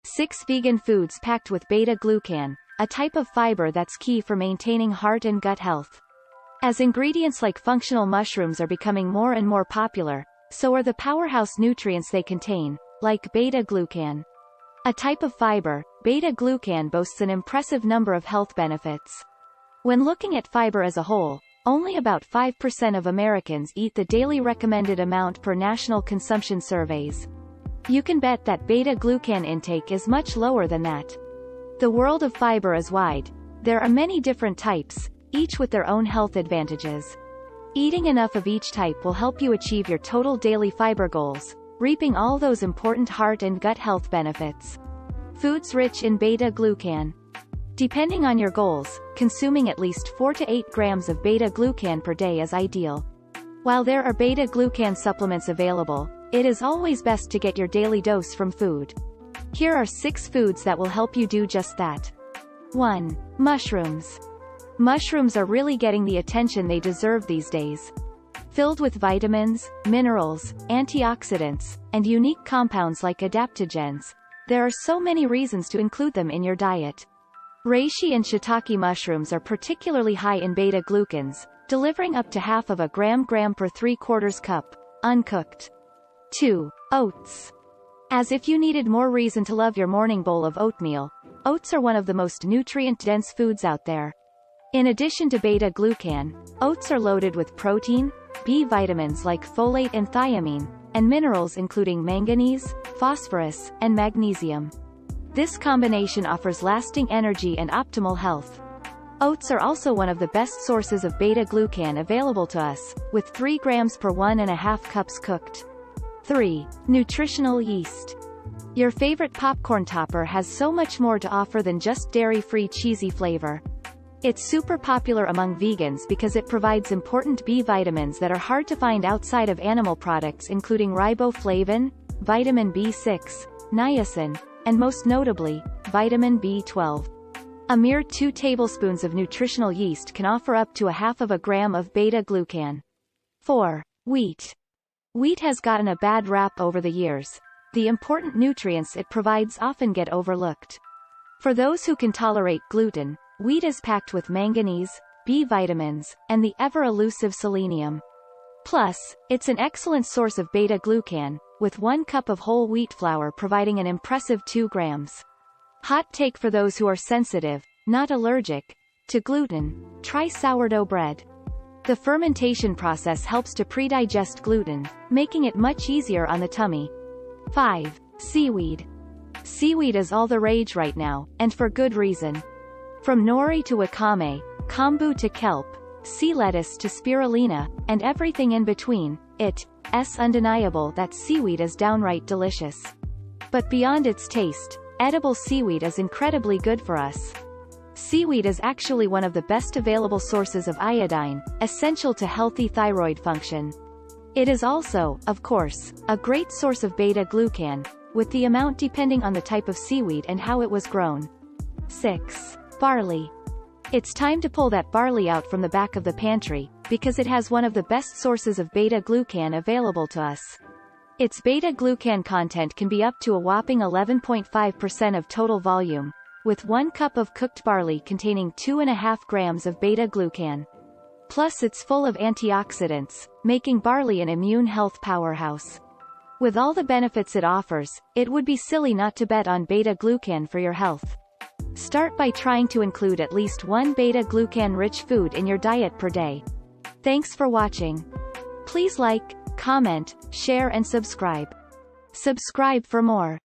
6 vegan foods packed with beta-glucan, a type of fiber that's key for maintaining heart and gut health. As ingredients like functional mushrooms are becoming more and more popular, so are the powerhouse nutrients they contain, like beta-glucan. A type of fiber, beta-glucan boasts an impressive number of health benefits. When looking at fiber as a whole, only about 5% of Americans eat the daily recommended amount per national consumption surveys. You can bet that beta-glucan intake is much lower than that. The world of fiber is wide. There are many different types, each with their own health advantages. Eating enough of each type will help you achieve your total daily fiber goals, reaping all those important heart and gut health benefits. Foods rich in beta-glucan. Depending on your goals, consuming at least 4 to 8 grams of beta-glucan per day is ideal. While there are beta-glucan supplements available, it is always best to get your daily dose from food. Here are 6 foods that will help you do just that. 1. Mushrooms. Mushrooms are really getting the attention they deserve these days. Filled with vitamins, minerals, antioxidants, and unique compounds like adaptogens, there are so many reasons to include them in your diet. Reishi and shiitake mushrooms are particularly high in beta-glucans, delivering up to half of a gram per 3/4 cup, uncooked. 2. Oats. As if you needed more reason to love your morning bowl of oatmeal, oats are one of the most nutrient-dense foods out there. In addition to beta-glucan, oats are loaded with protein, B vitamins like folate and thiamine, and minerals including manganese, phosphorus, and magnesium. This combination offers lasting energy and optimal health. Oats are also one of the best sources of beta-glucan available to us, with 3 grams per 1.5 cups cooked. 3. Nutritional yeast. Your favorite popcorn topper has so much more to offer than just dairy-free cheesy flavor. It's super popular among vegans because it provides important B vitamins that are hard to find outside of animal products, including riboflavin, vitamin B6, niacin, and most notably, vitamin B12. A mere 2 tablespoons of nutritional yeast can offer up to 1/2 gram of beta-glucan. 4. Wheat. Wheat has gotten a bad rap over the years. The important nutrients it provides often get overlooked. For those who can tolerate gluten, wheat is packed with manganese, B vitamins, and the ever-elusive selenium. Plus, it's an excellent source of beta-glucan, with 1 cup of whole wheat flour providing an impressive 2 grams. Hot take for those who are sensitive, not allergic, to gluten: try sourdough bread. The fermentation process helps to pre-digest gluten, making it much easier on the tummy. 5. Seaweed. Seaweed is all the rage right now, and for good reason. From nori to wakame, kombu to kelp, sea lettuce to spirulina, and everything in between, it's undeniable that seaweed is downright delicious. But beyond its taste, edible seaweed is incredibly good for us. Seaweed is actually one of the best available sources of iodine, essential to healthy thyroid function. It is also, of course, a great source of beta-glucan, with the amount depending on the type of seaweed and how it was grown. 6. Barley. It's time to pull that barley out from the back of the pantry, because it has one of the best sources of beta-glucan available to us. Its beta-glucan content can be up to a whopping 11.5% of total volume, with 1 cup of cooked barley containing 2.5 grams of beta-glucan. Plus it's full of antioxidants, making barley an immune health powerhouse. With all the benefits it offers, it would be silly not to bet on beta-glucan for your health. Start by trying to include at least 1 beta-glucan-rich food in your diet per day. Thanks for watching. Please like, comment, share and subscribe. Subscribe for more.